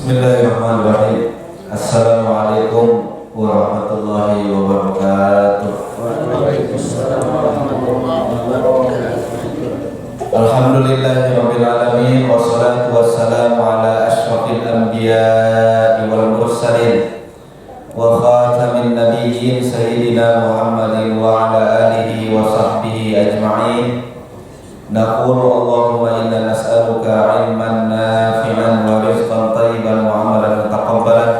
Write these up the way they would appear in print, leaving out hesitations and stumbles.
Bismillahirrahmanirrahim. Assalamualaikum warahmatullahi wabarakatuh. Waalaikumsalam warahmatullahi wabarakatuh. Alhamdulillahirabbil alamin wassalatu wassalamu ala asyrafil anbiya'i wal mursalin wa khatamin nabiyyin sayyidina Muhammadin wa ala alihi wa sahbihi ajma'in. Naqulu Allahumma inna nas'aluka ilman nafi'an wa rizqan thayyiban wa amalan mutaqabbalan.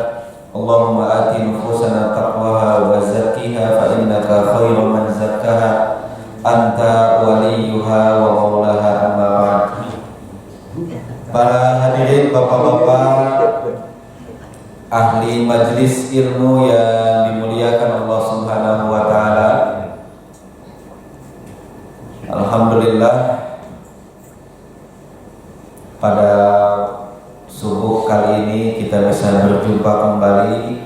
Allahumma ati nufusana taqwaha wa zakkiha fa innaka khairu man zakkaha anta waliyuha wa maulaha, amma ba'd. Para hadirin bapak-bapak ahli majlis ilmu yang dimuliakan Allah Subhanahu wa taala. Alhamdulillah, pada subuh kali ini kita bisa berjumpa kembali.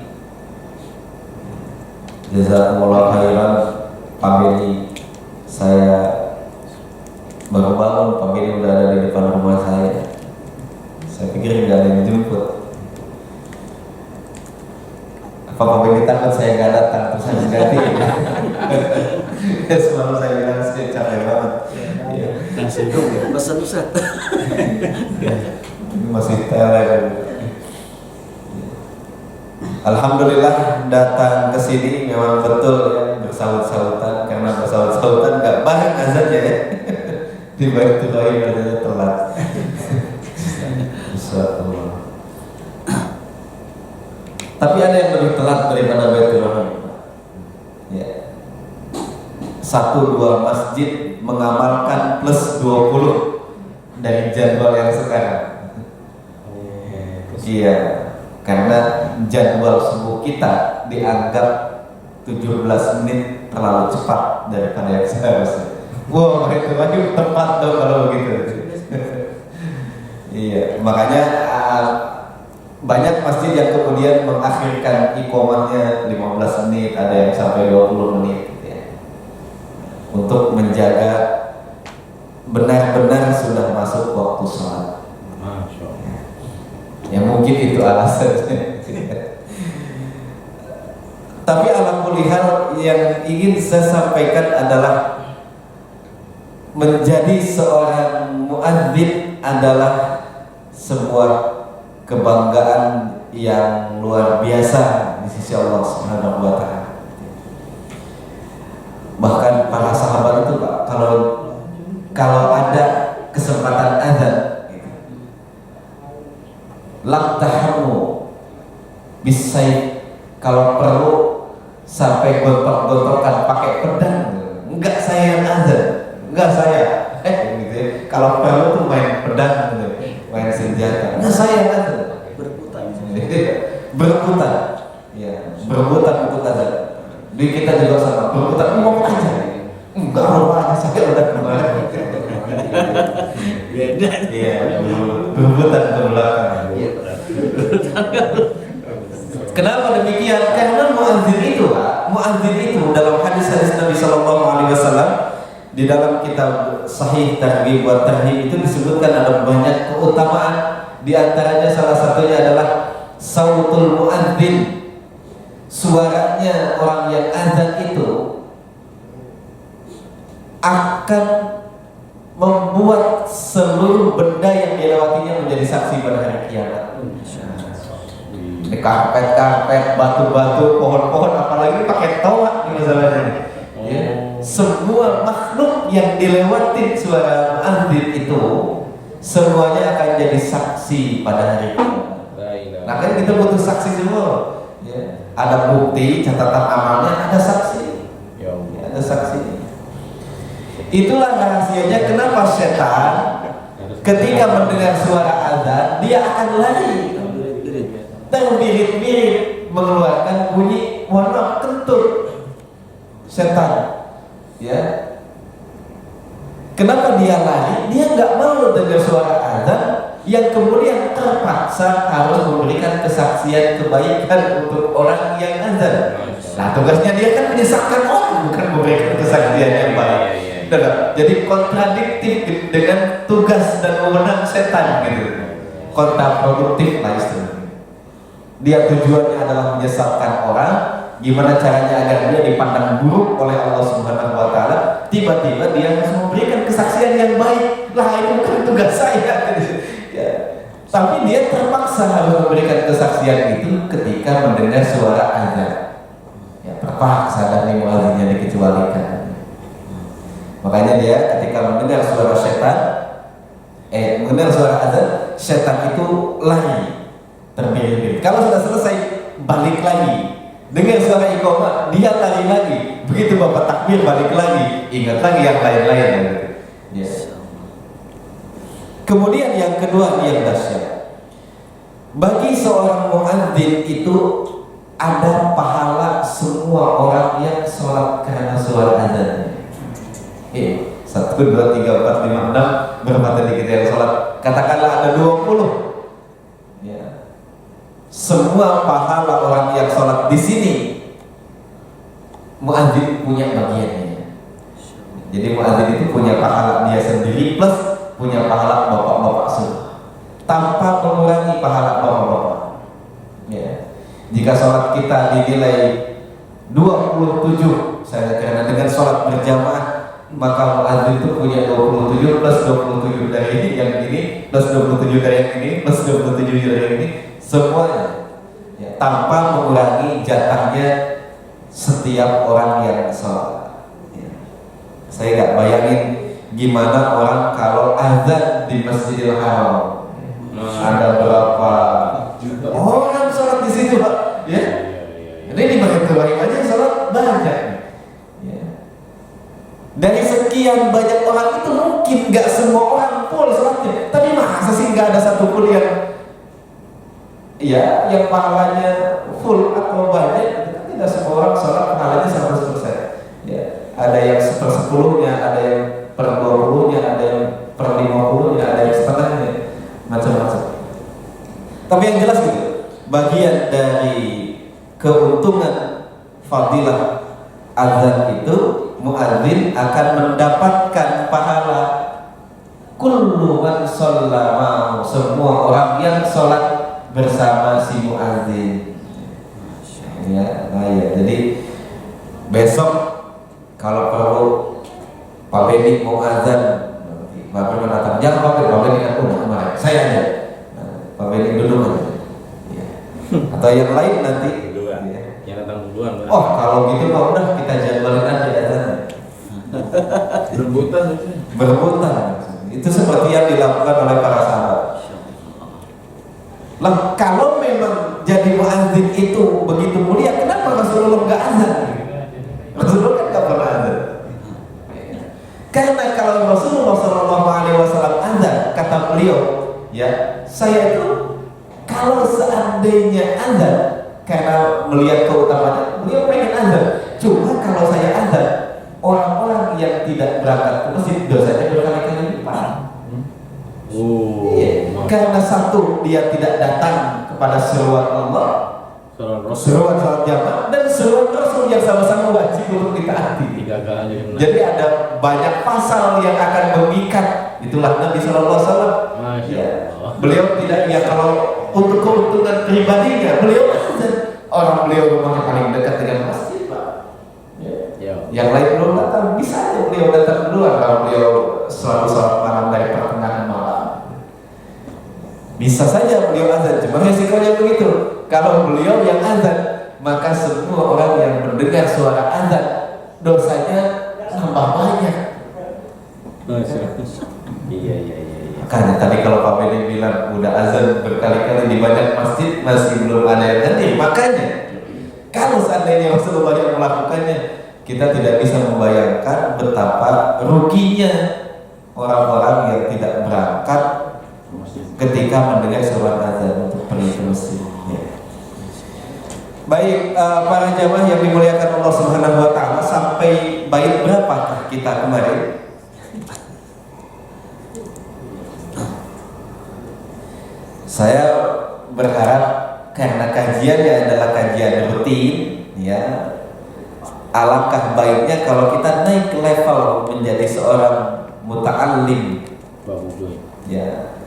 Jazakumullah khairan. Pamili saya baru bangun, pamili udah ada di depan rumah saya. Saya pikir nggak ada yang jemput. Apa pamili takut saya nggak datang terus harus ganti? Semalam saya bilang saya capek banget. Langsung dong ya, pesan Ustaz. Ini masih tele. Alhamdulillah datang ke sini memang betul ya, bersaut-sautan, karena bersaut-sautan nggak banyak azannya ya. Di Baitul Rahim adanya telat. Insyaallah. Tapi ada yang lebih telat daripada Baitul Rahim. Ya. 1-2 masjid mengamalkan plus 20 dari jadwal yang sekarang. Iya, karena jadwal subuh kita dianggap 17 menit terlalu cepat daripada yang seharusnya. Wow, itu lagi tepat dong kalau begitu. Iya, makanya banyak masjid yang kemudian mengakhirkan iqamahnya 15 menit, ada yang sampai 20 menit. Untuk menjaga benar-benar sudah masuk waktu sholat. Ya mungkin itu alasannya. Tapi ala kulli hal yang ingin saya sampaikan adalah menjadi seorang muadzin adalah sebuah kebanggaan yang luar biasa di sisi Allah Subhanahu wa taala. Bahkan para sahabat itu Pak, kalau ada kesempatan azan laktahamu bisayf, kalau perlu sampai gontok-gontokan pakai pedang, enggak saya yang azan, enggak saya gitu ya. Kalau perlu tuh main pedang gitu, main senjata, enggak saya yang azan, berebutan ya, berebutan untuk azan. Di kita juga sama, berebutan ngomong aja. Enggak apa-apa, saya udah kemarin. Beda. Iya, berebutan ke belakang. Kenapa demikian? Karena muadzin itu, Pak, muadzin itu dalam hadis-hadis Nabi Sallallahu Alaihi Wasallam di dalam kitab Sahih Targhib wa Tarhib itu disebutkan ada banyak keutamaan. Di antaranya salah satunya adalah sautul muadzin. Suaranya orang yang azan itu akan membuat seluruh benda yang dilewatinya menjadi saksi pada hari kiamat. Karpet-karpet, batu-batu, pohon-pohon, apalagi pakai toa di masalahnya. Ya. Semua makhluk yang dilewati suara muadzin itu semuanya akan jadi saksi pada hari kiamat. Nah kan kita butuh saksi semua. Ya. Ada bukti, catatan amalnya, ada saksi. Ya, ada saksi. Itulah rahasianya kenapa setan ketika mendengar suara azan dia akan lari dan mirip-mirip mengeluarkan bunyi warna kentut. Setan, ya. Kenapa dia lari? Dia nggak mau dengar suara azan yang kemudian terpaksa harus memberikan kesaksian kebaikan untuk orang yang azan. Nah tugasnya dia kan menyesatkan orang, bukan memberikan kesaksian yang baik. Jadi kontradiktif dengan tugas dan wewenang setan gitu. Kontraproduktif lah istilahnya. dia tujuannya adalah menyesatkan orang, gimana caranya agar dia dipandang buruk oleh Allah Subhanahu wa taala, tiba-tiba dia harus memberikan kesaksian yang baik. Lah itu bukan tugas saya. Ya. Tapi dia terpaksa harus memberikan kesaksian itu ketika mendengar suara azan. Ya, terpaksa dan muadzinnya dikecualikan. Makanya dia ketika mendengar suara mendengar suara azan, setan itu lari terbirit-birit. Kalau sudah selesai balik lagi. Dengar suara iqamah, dia lari lagi. Begitu bapak takbir balik lagi, ingat lagi yang lain-lain. Ya. Kemudian yang kedua yang dahsyat. Bagi seorang muadzin itu ada pahala semua orang yang sholat karena suara azan. 1, 2, 3, 4, 5, 6 berapa tadi kita yang sholat? Katakanlah ada 20. Ya. Semua pahala orang yang sholat di sini muadzin punya bagiannya. Jadi muadzin itu punya pahala dia sendiri plus punya pahala bapak-bapak semua, tanpa mengurangi pahala bapak-bapak. Ya. Jika sholat kita dinilai 27, karena dengan sholat berjamaah, maka muadzin itu punya 27 plus 27 dari ini, yang ini plus 27 dari yang ini plus 27 dari yang ini, semuanya ya, tanpa mengurangi jatahnya setiap orang yang sholat. Ya. Saya nggak bayangin gimana orang kalau azan di Masjidil Haram. Ada berapa orang sholat di situ, Pak? Ya. Jadi di Masjidil Haram aja sholat banyak. Ya. Dari sekian banyak orang itu mungkin nggak semua orang full sholatnya, tapi masa sih nggak ada satupun yang pahalanya full atau banyak? Tidak semua orang sholat pahalanya 100%. Ya. Ada yang 1/10-nya, ada yang 1/20-nya, ada yang 1/50-nya, ada yang setengahnya, macam-macam. Tapi yang jelas gitu, bagian dari keuntungan fadilah azan itu, muadzin akan mendapatkan pahala kullu man shallama, semua orang yang sholat bersama si muadzin. Ya, nah ya, jadi besok kalau perlu Pak Beni mau azan, Pak Beni datang, jangan Pak Beni kan kemarin, saya aja. Pak Beni dulu aja. Ya. Atau yang lain nanti. Ya. Yang datang duluan. Oh kalau gitu Pak udah kita jadwalin aja azan. Berebutan. Itu seperti yang dilakukan oleh para sahabat. Lah kalau memang jadi muadzin itu begitu mulia, kenapa Rasulullah nggak azan? Rasulullah kan nggak pernah azan. Karena kalau Rasulullah SAW azan, kata beliau, ya saya itu kalau seandainya azan, karena melihat keutamaannya, beliau pengen azan. Cuma kalau saya azan, orang-orang yang tidak berangkat ke masjid dosanya berkali-kali lipat. Iya. Karena satu, dia tidak datang kepada seruan Allah, seruan salat jamaah, dan seruan Rasul yang sama-sama wajib untuk ditaati. Jadi ada banyak pasal yang akan mengikat. Itulah Nabi SAW. Ya. Beliau tidak, ya kalau untuk keuntungan pribadinya, beliau orang beliau rumahnya paling dekat dengan masjid, Pak. Ya. Yang lain belum datang, bisa aja beliau datang duluan kalau beliau selalu sholat malam dari pertengahan malam. Bisa saja beliau azan, cuma resikonya begitu. Kalau beliau yang azan, maka semua orang yang mendengar suara azan dosanya tambah banyak. Iya. Makanya tadi kalau Pak Beni bilang udah azan berkali-kali di banyak masjid masih belum ada yang hadir. Makanya kalau seandainya Rasulullah yang melakukannya, kita tidak bisa membayangkan betapa ruginya orang-orang yang tidak berangkat ketika mendengar suara azan untuk pergi ke masjid. Ya. Baik, para jamaah yang dimuliakan Allah Subhanahu wa taala, sampai bait berapakah kita kemarin? Saya berharap karena kajiannya adalah kajian rutin, ya, alangkah baiknya kalau kita naik level menjadi seorang muta'allim. Ya.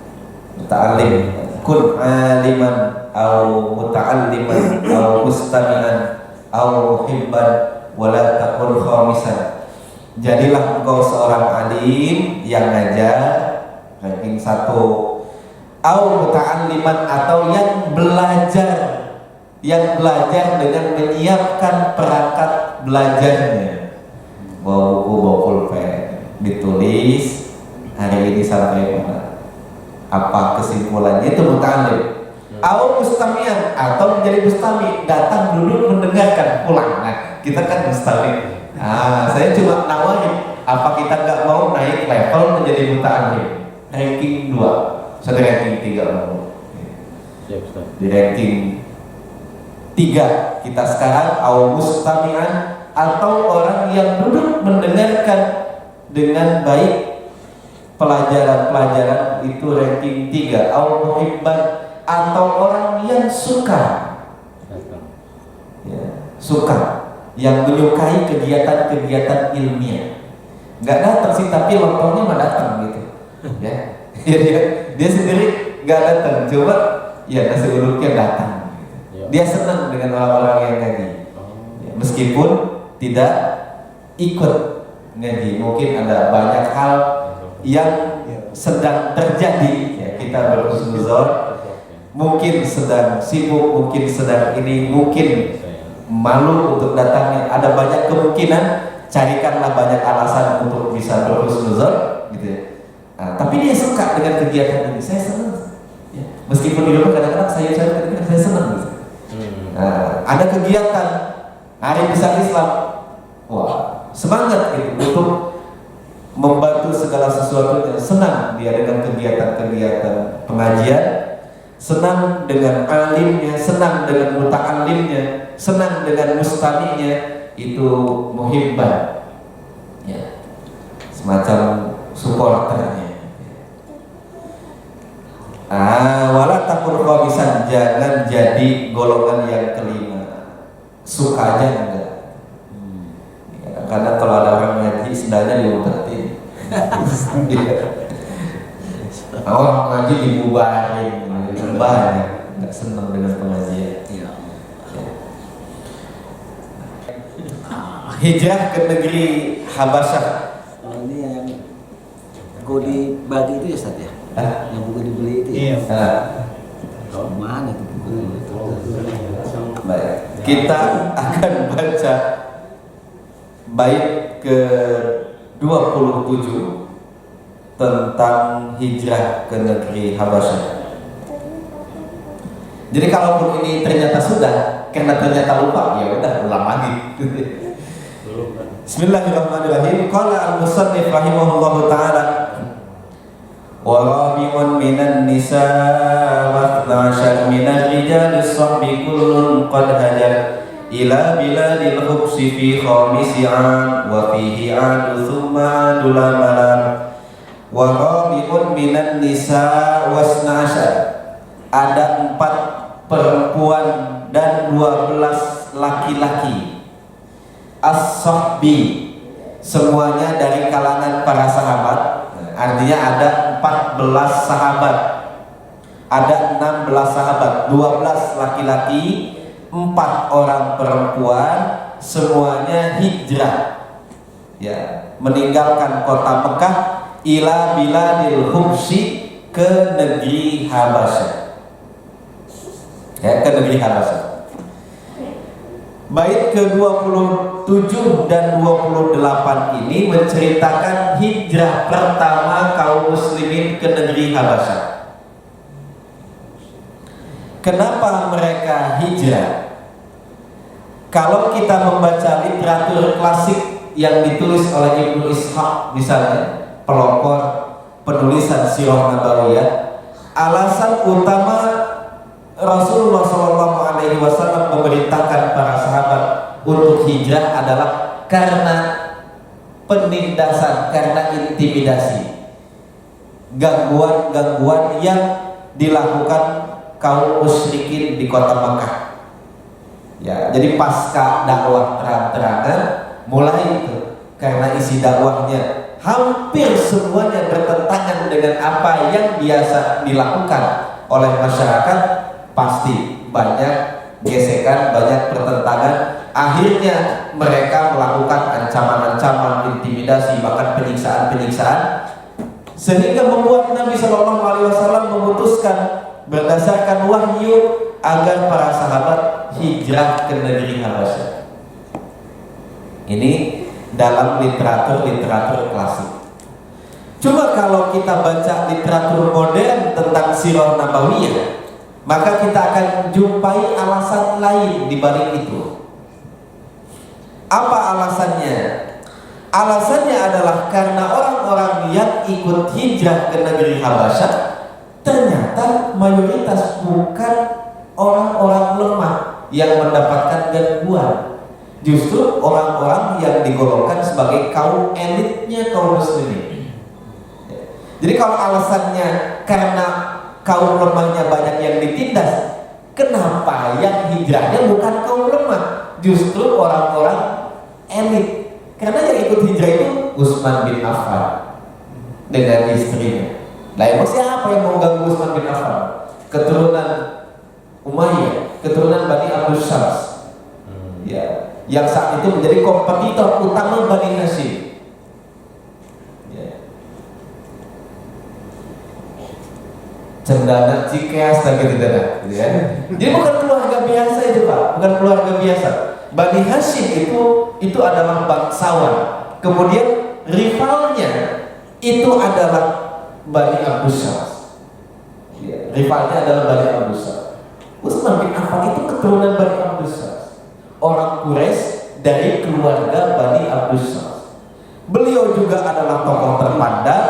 Muta'allim, kun aliman au muta'alliman au mustami'an au muhibban wala takun khamisan. Jadilah engkau seorang alim yang ngajar, ranking 1, au muta'alliman atau yang belajar dengan menyiapkan perangkat belajarnya, bawa buku, bawa pulpen, ditulis hari ini sampai mana, apa kesimpulannya, itu muta'allim. Au mustami'an atau menjadi mustami, datang duduk mendengarkan pulang. Nah, kita kan mustami. Saya cuma nawarin, apa kita nggak mau naik level menjadi muta'allim, ranking 2, sudah ranking 3 mau. Di ranking 3 kita sekarang au mustami'an atau orang yang duduk mendengarkan dengan baik pelajaran-pelajaran, itu ranking 3. Au muhibban atau orang yang suka, suka, yang menyukai kegiatan-kegiatan ilmiah. Nggak datang sih, tapi lontongnya mah datang gitu. Ya, dia sendiri nggak datang, coba ya nasi uduknya datang. Dia senang dengan orang-orang yang ngaji, meskipun tidak ikut ngaji. Mungkin ada banyak hal yang sedang terjadi, ya, kita berhusnuzon, mungkin sedang sibuk, mungkin sedang ini, mungkin malu untuk datangnya. Ada banyak kemungkinan, carikanlah banyak alasan untuk bisa berhusnuzon gitu ya. Tapi dia suka dengan kegiatan ini, saya senang ya. Meskipun di rumah kadang-kadang saya senang gitu. Ada kegiatan Hari Besar Islam, wah semangat gitu untuk membantu segala sesuatunya. Senang dia dengan kegiatan-kegiatan pengajian, senang dengan alimnya, senang dengan muta'allimnya, senang dengan mustami'nya, itu muhibban ya, semacam supporternya. Wala takun khamisan, jangan jadi golongan yang kelima, suka aja enggak. Karena kalau ada orang ngaji sendalnya diumpetin. Orang ngaji dibubarin, banyak nggak senang dengan pengajian. Hijrah ke negeri Habasyah. Ini yang kau dibagi itu ya Ustaz ya? Yang buku dibeli itu ya? Mana itu buku? Baik, kita akan baca bait ke 27 tentang hijrah ke negeri Habasyah. Jadi kalaupun ini ternyata sudah, karena ternyata lupa, ya udah ulang lagi. Bismillahirrahmanirrahim. Qala al-musannif rahimahullahu ta'ala, wa rabi'un minan nisa wa 12 minar rijal as-sahbi kullun qad hajar ila biladil hubsi fi khamisi an wa fihi adu thumma adu lamalam. Wa rabi'un minan nisa wa 12, ada 4 perempuan dan 12 laki-laki. As-sahbi, semuanya dari kalangan para sahabat. Artinya ada 14 sahabat, ada 16 sahabat, 12 laki-laki, 4 orang perempuan, semuanya hijrah ya, meninggalkan kota Mekah, ila biladil hubsi, ke negeri Habasyah ya, ke negeri Habasyah. Bait ke-27 dan 28 ini menceritakan hijrah pertama kaum muslimin ke negeri Habasyah. Kenapa mereka hijrah? Kalau kita membaca literatur klasik yang ditulis oleh Ibnu Ishaq misalnya, pelopor penulisan Sirah Nabawiyah, alasan utama Rasulullah SAW memerintahkan para sahabat untuk hijrah adalah karena penindasan, karena intimidasi, gangguan-gangguan yang dilakukan kaum musyrikin di kota Makkah. Ya, jadi pasca dakwah terang-terangan mulai itu, karena isi dakwahnya hampir semuanya bertentangan dengan apa yang biasa dilakukan oleh masyarakat, pasti banyak gesekan, banyak pertentangan. Akhirnya mereka melakukan ancaman-ancaman, intimidasi, bahkan penyiksaan-penyiksaan, sehingga membuat Nabi Shallallahu Alaihi Wasallam memutuskan berdasarkan wahyu agar para sahabat hijrah ke negeri Habasyah. Ini dalam literatur klasik. Cuma kalau kita baca literatur modern tentang sirah nabawiyah, maka kita akan jumpai alasan lain di balik itu. Apa alasannya? Alasannya adalah karena orang-orang yang ikut hijrah ke negeri Habasyah ternyata mayoritas bukan orang-orang lemah yang mendapatkan gangguan. Justru orang-orang yang digolongkan sebagai kaum elitnya kaum muslimin. Jadi kalau alasannya karena kaum lemahnya banyak yang ditindas, kenapa yang hijrahnya bukan kaum lemah, justru orang-orang elit? Karena yang ikut hijrah itu Utsman bin Affan dengan istrinya. Nah, emang siapa yang mau ganggu Utsman bin Affan? Keturunan Umayyah, keturunan Bani Abdus Syams, ya, yang saat itu menjadi kompetitor utama Bani Hashim. Cendana Cikeas dan gitu ya. Jadi bukan keluarga biasa itu Pak, bukan keluarga biasa. Bani Hashim itu adalah bangsawan. Kemudian rivalnya itu adalah Bani Abdus Syams. Ya, rivalnya adalah Bani Abdus Syams. Utsman bin Affan itu keturunan Bani Abdus Syams, orang Quraisy dari keluarga Bani Abdus Syams. Beliau juga adalah tokoh terpandang,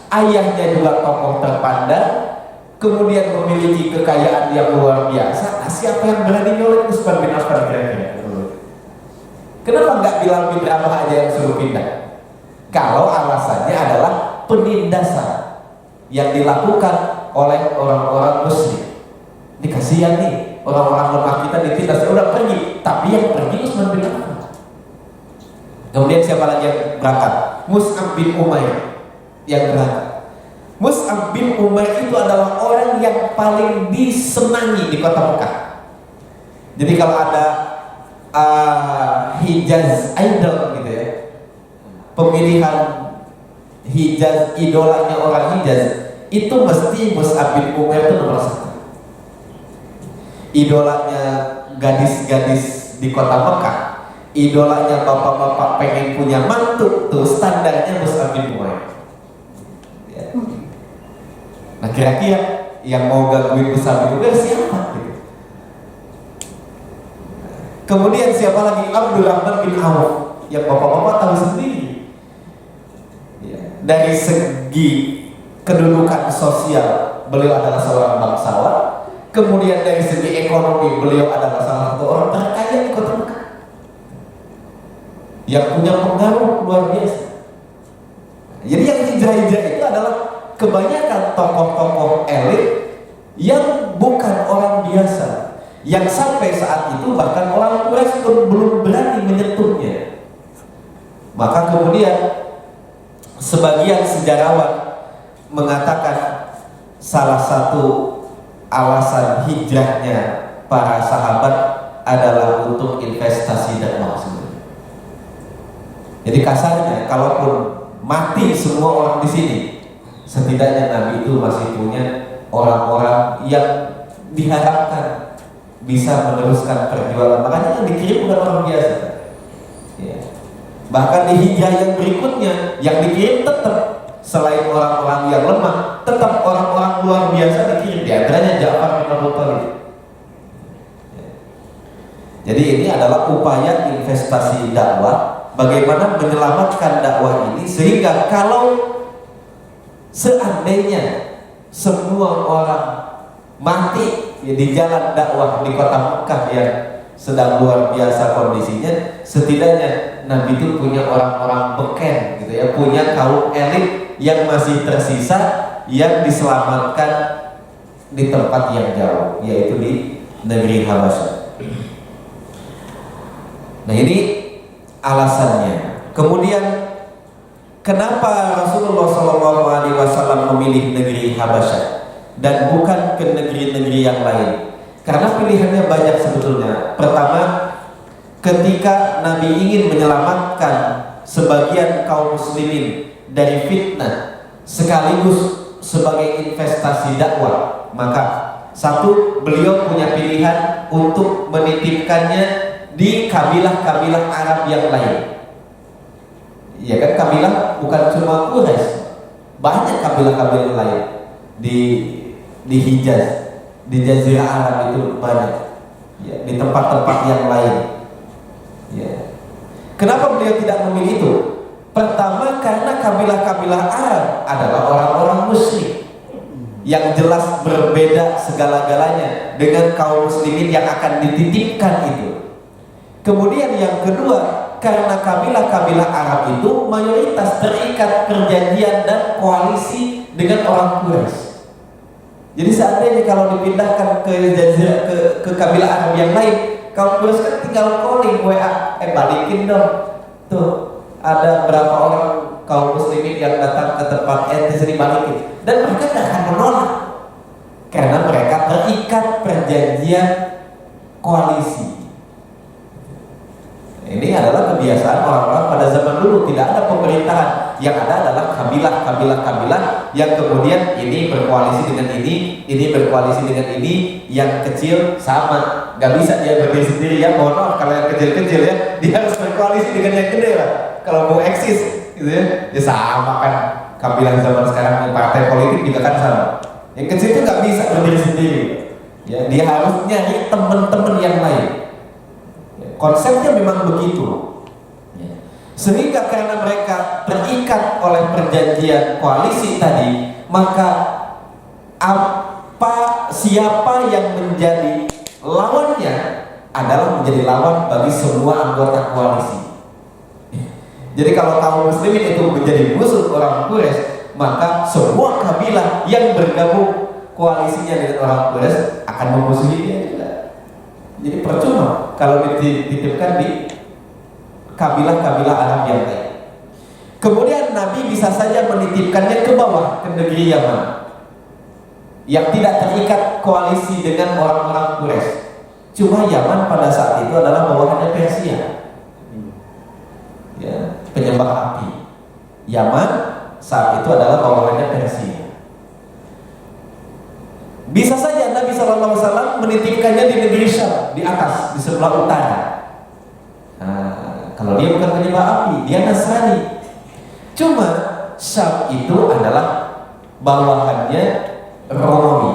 ayahnya juga tokoh terpandang. Kemudian memiliki kekayaan yang luar biasa. Nah, siapa yang berani nyolek Utsman bin Affan kira-kira? Kenapa nggak Bilal bin Rabah aja yang suruh pindah? Kalau alasannya adalah penindasan yang dilakukan oleh orang-orang muslim. Ini kasihan nih, orang-orang lemah kita ditindas, ya udah pergi. Tapi yang pergi Utsman bin Affan. Kemudian siapa lagi yang berangkat? Mus'ab bin Umair yang berangkat. Mus'ab bin Umair itu adalah orang yang paling disenangi di kota Mekah. Jadi kalau ada Hijaz Idol gitu ya, pemilihan Hijaz, idolanya orang Hijaz, itu mesti Mus'ab bin Umair itu nomor 1. Idolanya gadis-gadis di kota Mekah, idolanya bapak-bapak pengen punya mantu, tuh standarnya Mus'ab bin Umair. Nah, kira-kira yang mau gangguin Mus'ab bin Umair siapa? Kemudian siapa lagi? Abdurrahman bin Auf, yang bapak-bapak tahu sendiri. Dari segi kedudukan sosial, beliau adalah seorang bangsawan. Kemudian dari segi ekonomi, beliau adalah salah satu orang terkaya di kota Mekah, yang punya pengaruh luar biasa. Jadi yang hijrah-hijrah itu adalah kebanyakan tokoh-tokoh elit yang bukan orang biasa, yang sampai saat itu bahkan orang Quraisy pun belum berani menyentuhnya. Maka kemudian sebagian sejarawan mengatakan salah satu alasan hijrahnya para sahabat adalah untuk investasi dakwah. Jadi kasarnya, kalaupun mati semua orang di sini, setidaknya Nabi itu masih punya orang-orang yang diharapkan bisa meneruskan perjuangan. Makanya yang dikirim bukan orang biasa. Ya. Bahkan di hijrah yang berikutnya, yang dikirim tetap selain orang-orang yang lemah, tetap orang-orang luar biasa dikirim. Di antaranya Ja'far bin Abi Thalib. Ya. Jadi ini adalah upaya investasi dakwah, bagaimana menyelamatkan dakwah ini sehingga kalau seandainya semua orang mati ya, di jalan dakwah di kota Mekah yang sedang luar biasa kondisinya, setidaknya Nabi itu punya orang-orang beken gitu ya, punya kaum elit yang masih tersisa yang diselamatkan di tempat yang jauh, yaitu di negeri Habasyah. Nah, ini alasannya. Kemudian kenapa Rasulullah SAW memilih negeri Habasyah dan bukan ke negeri-negeri yang lain? Karena pilihannya banyak sebetulnya. Pertama, ketika Nabi ingin menyelamatkan sebagian kaum muslimin dari fitnah sekaligus sebagai investasi dakwah, maka satu, beliau punya pilihan untuk menitipkannya di kabilah-kabilah Arab yang lain. Ya kan, kabilah bukan cuma Quraisy, banyak kabilah-kabilah lain di Hijaz, di Jazirah Arab itu banyak, ya, di tempat-tempat yang lain. Ya. Kenapa beliau tidak memilih itu? Pertama, karena kabilah-kabilah Arab adalah orang-orang musyrik yang jelas berbeda segala-galanya dengan kaum muslimin yang akan dititipkan itu. Kemudian yang kedua, karena kabilah-kabilah Arab itu mayoritas terikat perjanjian dan koalisi dengan orang Quraisy. Jadi seandainya kalau dipindahkan ke kabilah Arab yang lain, kaum Quraisy kan tinggal calling WA, balikin dong. Tuh, ada berapa orang kaum muslimin yang datang ke tempat sini balikin. Dan mereka tidak akan menolak karena mereka terikat perjanjian koalisi. Ini adalah kebiasaan orang-orang pada zaman dulu. Tidak ada pemerintahan, yang ada adalah kabilah yang kemudian ini berkoalisi dengan ini berkoalisi dengan ini. Yang kecil sama, nggak bisa dia berdiri sendiri ya. Mohon maaf kalau yang kecil-kecil ya, dia harus berkoalisi dengan yang gede lah. Kalau mau eksis, gitu ya, dia sama kan. Kabilah zaman sekarang, partai politik juga kan sama. Yang kecil itu nggak bisa berdiri sendiri. Ya, dia harus nyari teman-teman yang lain. Konsepnya memang begitu. Sehingga karena mereka terikat oleh perjanjian koalisi tadi, maka siapa yang menjadi lawannya adalah menjadi lawan bagi semua anggota koalisi. Jadi kalau kaum muslimin itu menjadi musuh orang Quraisy, maka semua kabilah yang bergabung koalisinya dengan orang Quraisy akan memusuhi dia juga. Jadi percuma kalau dititipkan di kabilah-kabilah Arab yang lain. Kemudian Nabi bisa saja menitipkannya ke bawah, ke negeri Yaman yang tidak terikat koalisi dengan orang-orang Quraisy. Cuma Yaman pada saat itu adalah bawahannya Persia, ya, penyembah api. Yaman saat itu adalah bawahannya Persia. Bisa saja Nabi SAW menitipkannya di negeri Syam, di atas, di sebelah utara. Nah, kalau dia bukan penyembah api, dia Nasrani. Cuma Syam itu adalah bawahannya Romawi.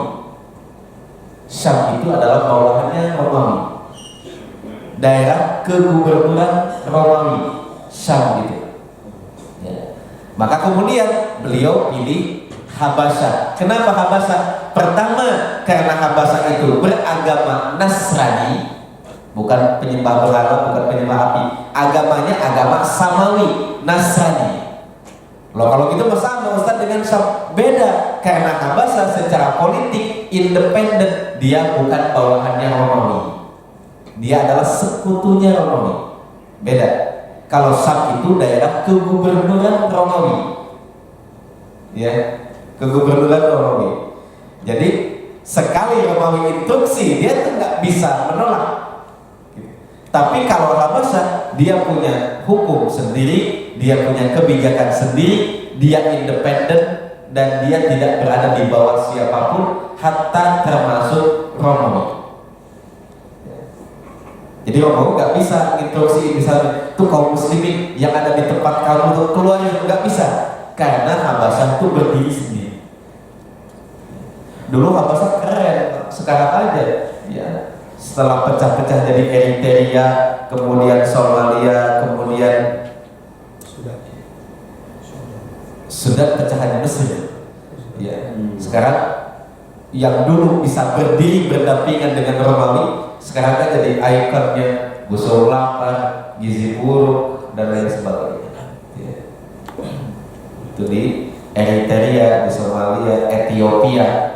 Syam itu adalah bawahannya Romawi. Daerah kegubernuran Romawi, Syam itu. Ya. Maka kemudian beliau pilih Habasyah. Kenapa Habasyah? Pertama, karena Habasyah itu beragama Nasrani, bukan penyembah berhala, bukan penyembah api. Agamanya agama Samawi, Nasrani. Loh, kalau gitu sama Ustaz dengan Syam. Beda, karena Habasyah secara politik independen, dia bukan bawahannya Romawi. Dia adalah sekutunya Romawi. Beda. Kalau Syam itu daerah kegubernuran Romawi. Ya, kegubernuran Romawi. Jadi sekali Romawi instruksi, dia tuh nggak bisa menolak. Tapi kalau Habasyah, dia punya hukum sendiri, dia punya kebijakan sendiri, dia independen dan dia tidak berada di bawah siapapun, hatta termasuk Romawi. Jadi Romawi nggak bisa instruksi misalnya tuh kaum muslimin yang ada di tempat kamu tuh keluar, nggak bisa, karena Habasyah tuh berdiri sendiri. Dulu Habasyah keren, sekarang aja ya. Setelah pecah-pecah jadi Eritrea, kemudian Somalia, kemudian Sudan pecahannya Mesir. Ya. Sekarang yang dulu bisa berdiri berdampingan dengan Romawi, sekarang kan jadi ikonnya Busur Lapar, Gizi Buruk dan lain sebagainya. Ya. Itu di Eritrea, di Somalia, Ethiopia.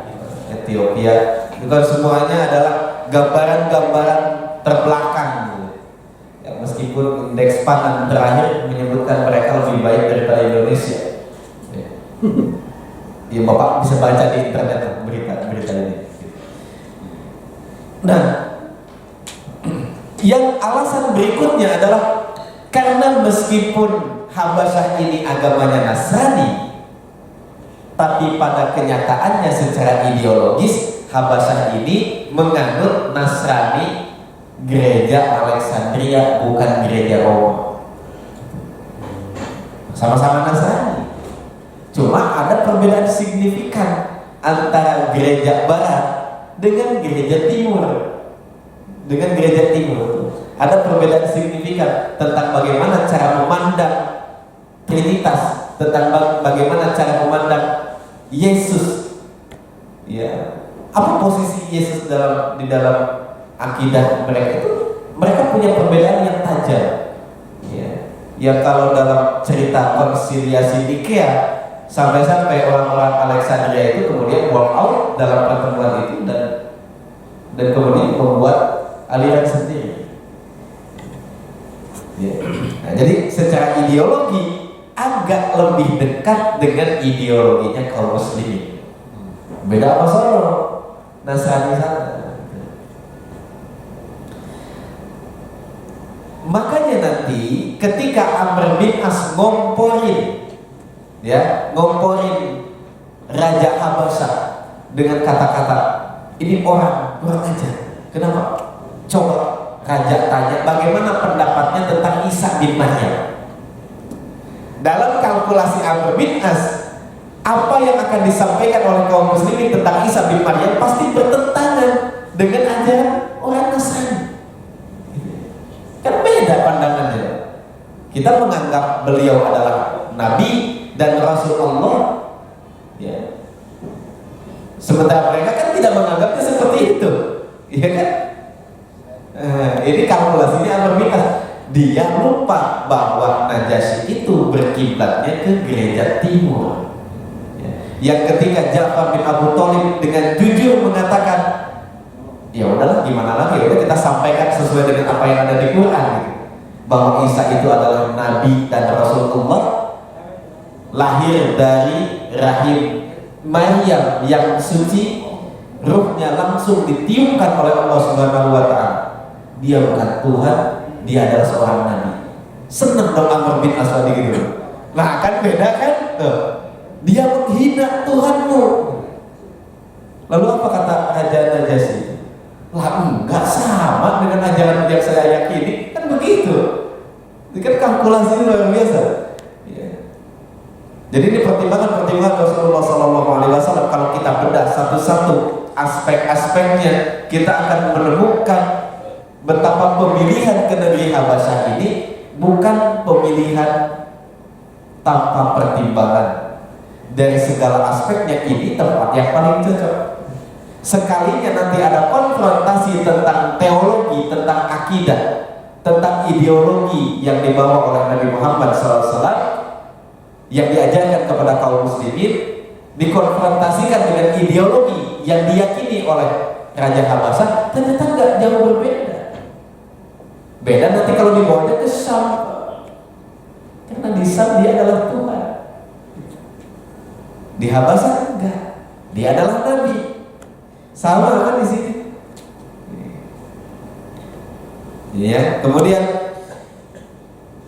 Itu kan semuanya adalah gambaran-gambaran terbelakang gitu. Ya, meskipun indeks pangan terakhir menyebutkan mereka lebih baik daripada Indonesia. Ya, Bapak bisa baca di internet berita ini. Nah, yang alasan berikutnya adalah karena meskipun Habasyah ini agamanya Nasrani, tapi pada kenyataannya secara ideologis Habasyah ini menganut Nasrani, gereja Alexandria, bukan gereja Roma. Sama-sama Nasrani, cuma ada perbedaan signifikan antara gereja Barat dengan gereja Timur. Dengan gereja Timur ada perbedaan signifikan tentang bagaimana cara memandang Trinitas, tentang bagaimana cara memandang Yesus. Ya, apa posisi Yesus di dalam akidah mereka itu? Mereka punya perbedaan yang tajam. Ya, yang kalau dalam cerita konsiliasi Nikea, sampai-sampai orang-orang Alexandria itu kemudian walk out dalam pertemuan itu dan kemudian membuat aliran sendiri. Ya. Nah, jadi secara ideologi agak lebih dekat dengan ideologinya kaum muslimin. Beda apa Solo, Nasrani sana. Makanya nanti ketika Amr bin As ngomporin Raja Habasyah dengan kata-kata, ini orang kurang ajar. Kenapa? Coba Raja tanya bagaimana pendapatnya tentang Isa bin Maryam. Dalam kalkulasi Amr bin As, apa yang akan disampaikan oleh kaum muslimin tentang Isa bin Maryam pasti bertentangan dengan ajaran orang Nasrani. Kan beda pandangannya. Kita menganggap beliau adalah Nabi dan Rasul Allah, ya. Sementara mereka kan tidak menganggapnya seperti itu, ya kan? Ini kalkulasinya Amr bin As. Dia lupa bahwa Najasyi itu berkiblatnya ke gereja Timur. Yang ketika Ja'far bin Abu Thalib dengan jujur mengatakan, ya udahlah gimana lagi, udah kita sampaikan sesuai dengan apa yang ada di Quran, gitu. Bahwa Isa itu adalah Nabi dan Rasulullah, lahir dari rahim Maryam yang suci, ruhnya langsung ditiupkan oleh Allah Subhanahu wa Ta'ala. Dia bukan Tuhan, dia adalah seorang nabi. Senang dong Amr bin As gitu. Nah kan beda kan? Tuh. Dia menghina Tuhanmu. Lalu apa kata Raja Najasyi? Lah enggak, sama dengan ajaran yang saya yakini. Kan begitu. Ini kan kalkulasi luar biasa. Ya. Jadi ini pertimbangan Rasulullah SAW. Kalau kita bedah satu-satu aspek-aspeknya, kita akan menemukan betapa pemilihan ke negeri Habasyah ini bukan pemilihan tanpa pertimbangan. Dari segala aspeknya ini tempat yang paling cocok. Sekalinya nanti ada konfrontasi tentang teologi, tentang akidah, tentang ideologi yang dibawa oleh Nabi Muhammad SAW, yang diajarkan kepada kaum muslimin, dikonfrontasikan dengan ideologi yang diyakini oleh Raja Habasyah, ternyata nggak jauh berbeda. Beda nanti kalau dibawanya ke Syam, karena di Syam dia adalah Tuhan, di Habasyah enggak, dia adalah Nabi. Sama kan di sini. Ya, kemudian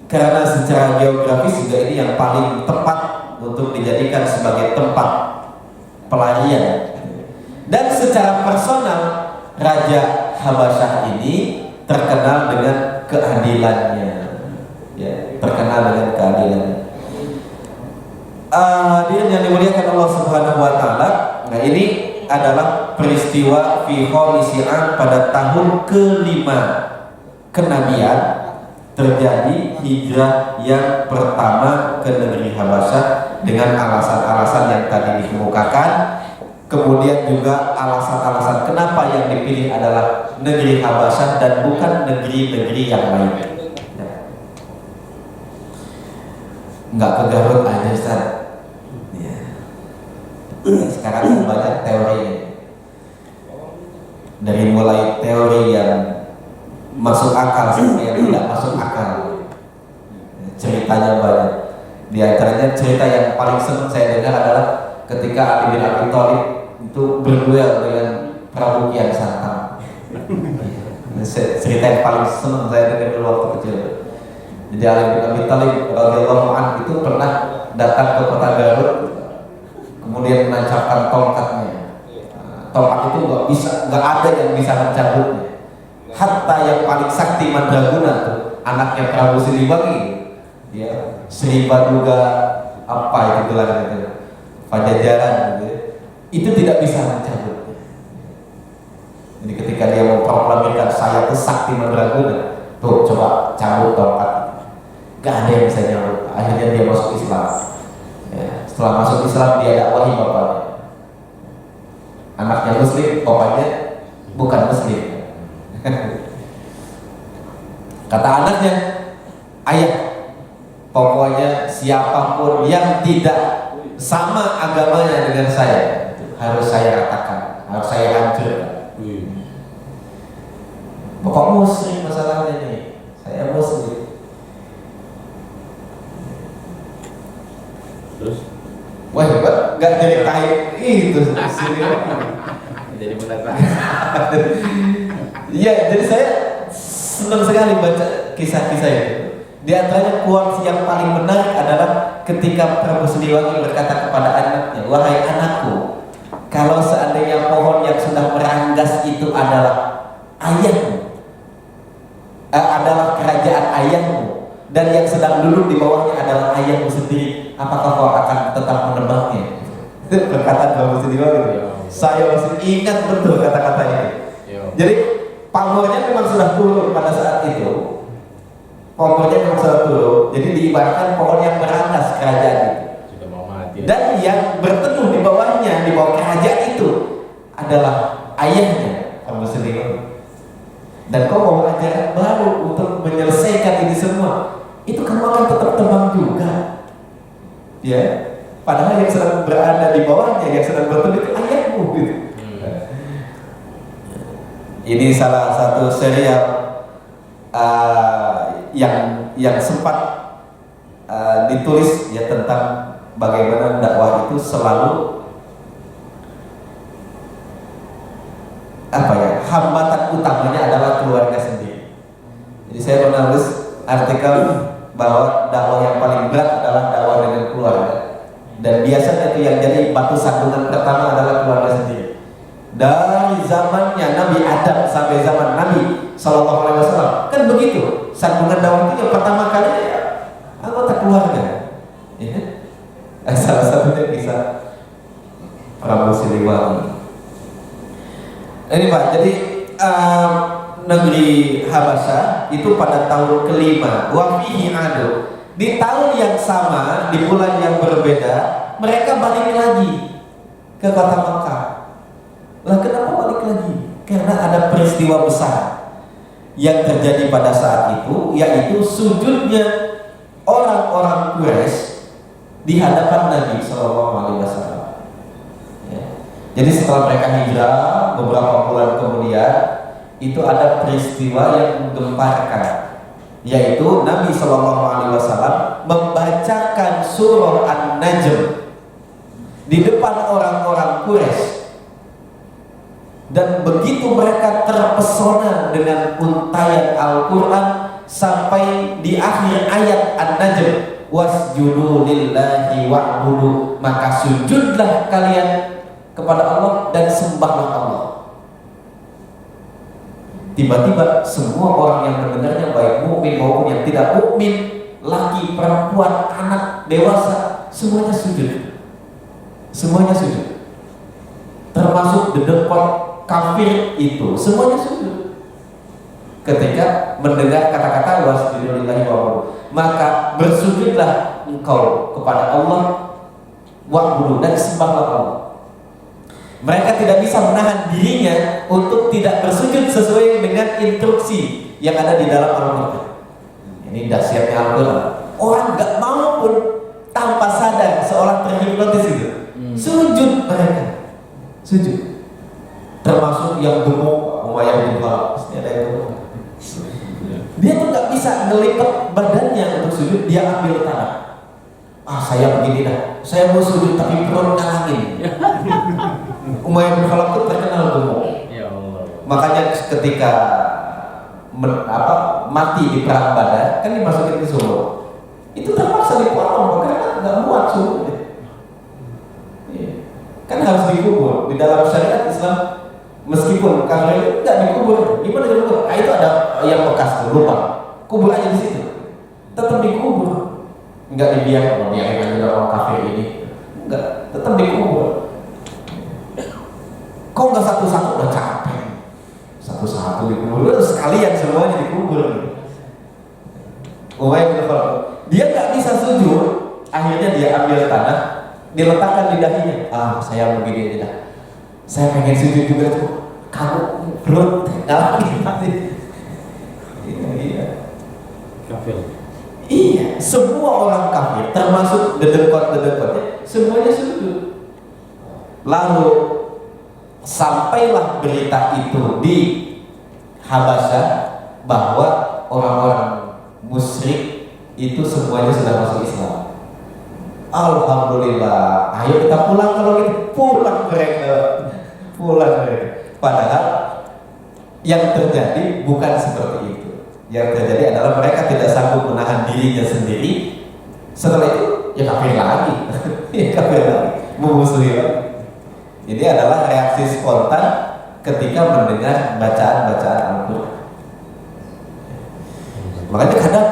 karena secara geografis juga ini yang paling tepat untuk dijadikan sebagai tempat pelarian. Dan secara personal Raja Habasyah ini terkenal dengan keadilannya, ya, terkenal dengan keadilannya. Hadirin yang dimuliakan Allah Subhanahu wa Ta'ala. Nah, ini adalah peristiwa fi khomisi'an pada tahun ke-5 kenabian, terjadi hijrah yang pertama ke negeri Habasyah dengan alasan-alasan yang tadi dikemukakan. Kemudian juga alasan-alasan kenapa yang dipilih adalah negeri Habasyah dan bukan negeri-negeri yang lain. Nggak ke Garut aja, Ustaz. Ya. Sekarang banyak teori, dari mulai teori yang masuk akal sampai yang tidak masuk akal. Ceritanya banyak. Di antaranya cerita yang paling senang saya dengar adalah ketika Ali bin Abi Thalib itu berduel dengan Prabu Kian Santang. Cerita yang paling senang saya dengar dulu waktu kecil. Jadi Ali bin Abi Thalib radhiyallahu anhu itu pernah datang ke kota Garut, kemudian menancapkan tongkatnya. Tongkat itu nggak ada yang bisa mencabutnya. Hatta yang paling sakti Mandraguna tuh, anaknya Prabu Siliwangi, ya, Sri Baduga apa itu gelarnya itu, Pajajaran, gitu, itu tidak bisa mencabutnya. Jadi ketika dia mau proklamirkan saya itu sakti Mandraguna, tuh coba cabut tongkat, gak ada yang bisa nyabut. Akhirnya dia masuk Islam. Ya, setelah masuk Islam dia dakwahi bapaknya. Anaknya Muslim, bapaknya bukan Muslim. Kata anaknya, ayah, pokoknya siapapun yang tidak sama agamanya dengan saya harus saya ratakan, harus saya hancurkan. Bapak Muslim masalahnya nih, saya Muslim. Terus? Wah, nggak jadi kain itu sini. Jadi menata. Iya, jadi saya senang sekali baca kisah-kisah itu. Di antaranya quotes yang paling menarik adalah ketika Prabu Siliwangi berkata kepada anaknya, wahai anakku, kalau seandainya pohon yang sudah meranggas itu adalah ayahmu, adalah kerajaan ayahmu, dan yang sedang duduk di bawahnya adalah ayahmu sendiri, apakah kau akan tetap menebangnya? Perkataan Prabu Siliwangi itu. Saya masih ingat betul kata-kata itu. Jadi pamornya memang sudah turun pada saat itu. Pamornya memang sudah turun. Jadi diibaratkan pohon yang merangkas kerajaan itu. Sudah mau mati. Dan yang berteduh di bawahnya, di bawah kerajaan itu adalah ayahnya, Prabu Siliwangi. Dan kau mau ajaran baru untuk menyelesaikan ini semua, itu kamu akan tetap tebang juga, ya. Padahal yang sedang berada di bawahnya, yang sedang berteduh itu ayahmu, gitu. Ini salah satu serial yang sempat ditulis ya tentang bagaimana dakwah itu selalu hambatan utamanya adalah keluarga sendiri. Jadi saya menulis artikel bahwa dakwah yang paling berat adalah dakwah dengan keluarga, dan biasanya itu yang jadi batu sandungan pertama adalah keluarga sendiri. Dari zamannya Nabi Adam sampai zaman Nabi Sallallahu Alaihi Wasallam kan begitu. Sandungan dakwah itu yang pertama kali ya anggota keluarga. Ya. Salah satunya kisah Prabu Siliwangi. Ini Pak, jadi negeri Habasyah itu pada tahun kelima, wafihi adu, di tahun yang sama, di bulan yang berbeda, mereka balik lagi ke kota Makkah. Lah kenapa balik lagi? Karena ada peristiwa besar yang terjadi pada saat itu, yaitu sujudnya orang-orang Quraisy di hadapan Nabi Shallallahu Alaihi Wasallam. Jadi setelah mereka hijrah beberapa bulan kemudian, itu ada peristiwa yang menggemparkan, yaitu Nabi Shallallahu Alaihi Wasallam membacakan surah An-Najm di depan orang-orang Quraisy, dan begitu mereka terpesona dengan untayan Al-Quran sampai di akhir ayat An-Najm, wasjudu lillahi wa'budu, maka sujudlah kalian kepada Allah dan sembahlah Allah. Tiba-tiba semua orang yang mendengarnya, baik mukmin maupun yang tidak mukmin, laki, perempuan, anak, dewasa, semuanya sujud. Semuanya sujud. Termasuk dedekot kafir itu, semuanya sujud. Ketika mendengar kata-kata wasjudu lillahi wa'budu, maka bersujudlah engkau kepada Allah wa'budu, dan sembahlah Allah. Mereka tidak bisa menahan dirinya untuk tidak bersujud sesuai dengan instruksi yang ada di dalam Al-Quran. Ini dahsyatnya Al-Quran. Orang nggak mau pun tanpa sadar, seolah terhipnotis itu, sujud mereka, sujud. Termasuk yang gemuk, Umayyah bin Khalaf, pasti ada yang gemuk. Dia tuh nggak bisa ngelipat badannya untuk sujud, dia ambil tangan. Saya begini dah, saya mau sujud tapi perut ngalangin. Umayyah bin Khalaf itu terkenal gemuk. Ya Allah. Makanya ketika mati di perang Badar kan dimasukin ke sumur. Itu terpaksa dipotong karena nggak muat sumurnya. Kan harus dikubur. Di dalam syariat Islam meskipun kafir itu nggak dikubur, gimana dikubur? Itu ada yang bekas tuh, lupa. Kubur aja di situ. Tetap dikubur. Nggak dibiarkan, biarin aja orang kafir ini. Enggak, tetap dikubur. Kok nggak satu-satu, udah capek. Satu-satu dikubur, sekalian semuanya dikubur. Dia nggak bisa sujud, akhirnya dia ambil tanah, diletakkan di dahinya. Saya begini aja dah. Saya pengen sujud juga tuh. Kamu perut, iya. Kafir. Iya, semua orang kafir, termasuk dedekot-dedekotnya, semuanya sujud. Lalu sampailah berita itu di Habasyah bahwa orang-orang musyrik itu semuanya sudah masuk Islam. Alhamdulillah, ayo kita pulang kalau gitu. Pulang mereka. Padahal yang terjadi bukan seperti itu. Yang terjadi adalah mereka tidak sanggup menahan dirinya sendiri. Setelah itu ya kafir lagi. Memusuhi lagi. Ini adalah reaksi spontan ketika mendengar bacaan-bacaan Al-Quran. Makanya kadang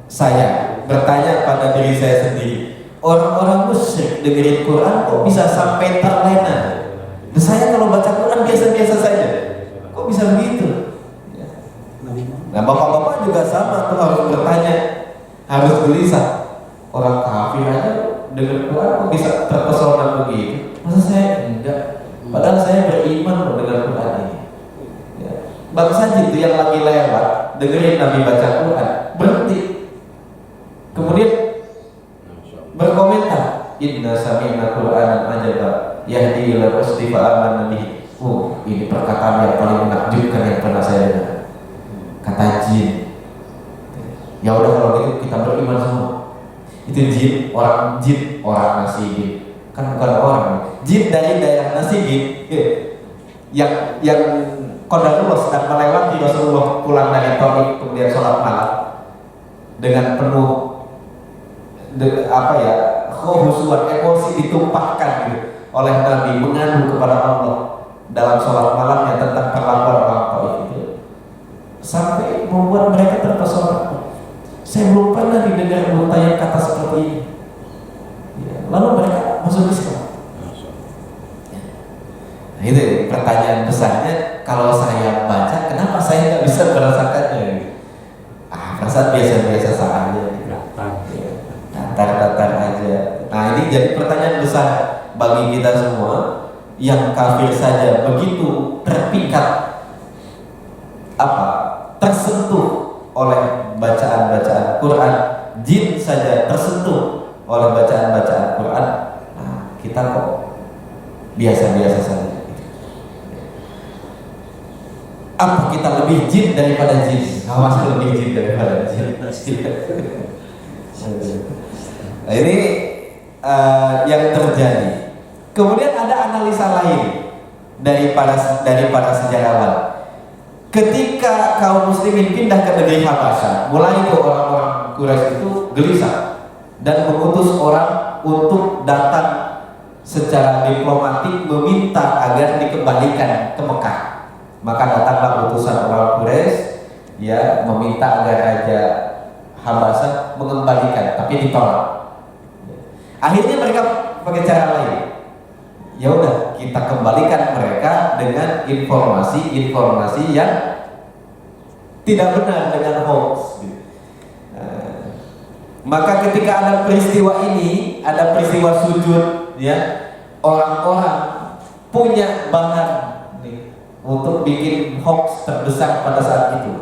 saya bertanya pada diri saya sendiri, orang-orang musyrik dengerin Quran kok bisa sampai terlena? Dan saya kalau baca Quran biasa-biasa saja, kok bisa begitu? Nah, bapak-bapak juga sama tuh, harus bertanya, harus gelisah. Orang kafir aja dengar Quran kok bisa terpesona begitu? Masa saya enggak? Padahal saya beriman dengan Quran ini. Ya. Bangsa itu yang lagi lewat dengerin Nabi baca Quran, berhenti. Kemudian berkomentar, Inna sami'na Qur'anan ajaba yahdi ila rusdi fa amanna bihi. Ini perkataan yang paling menakjubkan yang pernah saya dengar. Kata jin. Ya udah kalau gitu kita beriman semua. Itu jin, orang Nasibin. Kan bukan orang. Jin dari daerah Nasibin. Yang qadarullah sedang melewati Rasulullah pulang dari Taif kemudian sholat malam dengan penuh khusyuan, emosi ditumpahkan gitu oleh Nabi mengadu kepada Allah dalam sholat malamnya tentang perlakuan orang Taif itu, sampai membuat mereka terpesona. Saya belum pernah didengar muntayan kata seperti ini. Lalu mereka masuk Islam. Nah, itu pertanyaan besarnya. Kalau saya baca, kenapa saya nggak bisa merasakannya? Perasaan biasa-biasa saja. Datar-datar aja. Nah, ini jadi pertanyaan besar bagi kita semua yang kafir saja begitu terpikat tersentuh oleh bacaan-bacaan Quran, jin saja tersentuh oleh bacaan-bacaan Quran. Nah, kita kok biasa-biasa saja. Apa kita lebih jin daripada jin? Awas lebih jin daripada jin. Nah, ini yang terjadi. Kemudian ada analisa lain dari para sejarawan. Ketika kaum muslimin pindah ke negeri Habasyah, mulai itu orang-orang Quraisy itu gelisah dan mengutus orang untuk datang secara diplomatik meminta agar dikembalikan ke Mekah. Maka datanglah utusan orang Quraisy meminta agar Raja Habasyah mengembalikan, tapi ditolak. Akhirnya mereka pakai cara lain. Ya udah, kita kembalikan mereka dengan informasi yang tidak benar, dengan hoax. Maka ketika ada peristiwa ini, ada peristiwa sujud, orang-orang punya bahan untuk bikin hoax terbesar pada saat itu.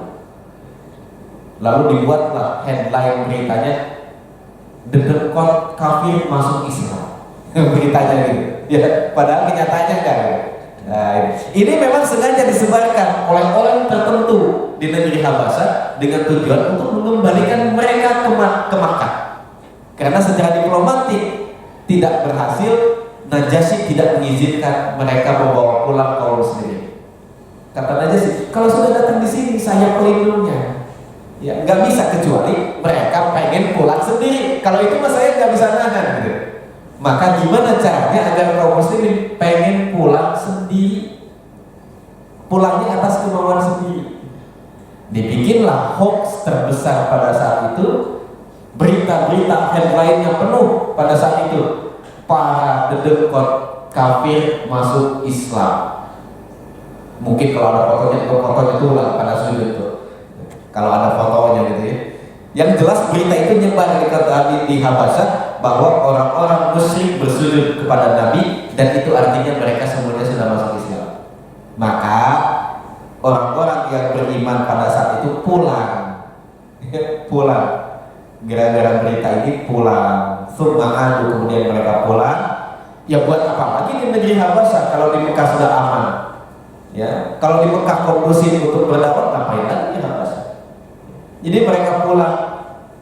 Lalu dibuatlah headline beritanya, dedekot kafir masuk Islam. Beritanya gitu. Padahal kenyataannya enggak. Nah, ini memang sengaja disebarkan oleh orang tertentu di negeri Habasyah dengan tujuan untuk mengembalikan mereka ke Makkah. Karena secara diplomatik tidak berhasil, Najasyi tidak mengizinkan mereka membawa pulang kaum muslimin. Kata Najasyi, kalau sudah datang di sini saya pelindungnya. Ya, nggak bisa kecuali mereka pengen pulang sendiri. Kalau itu mas saya nggak bisa nahan gitu. Maka gimana caranya agar kaum muslimin pengen pulang sendiri? Pulangnya atas kemauan sendiri. Dibikinlah hoax terbesar pada saat itu, berita-berita headline yang penuh pada saat itu. Para dedekot kafir masuk Islam. Mungkin kalau ada fotonya tuh lah pada sudut tuh. Kalau ada fotonya gitu ya. Yang jelas berita itu nyebar di Habasyah bahwa orang-orang musyrik bersujud kepada Nabi, dan itu artinya mereka semuanya sudah masuk Islam. Maka orang-orang yang beriman pada saat itu pulang. Pulang. Gara-gara berita ini pulang. Suma'adu, kemudian mereka pulang. Ya buat apa lagi di negeri Habasyah kalau di Mekah sudah aman? Ya, kalau di Mekah kondusif untuk berdakwah, ngapain lagi di Habasyah? Jadi mereka pulang.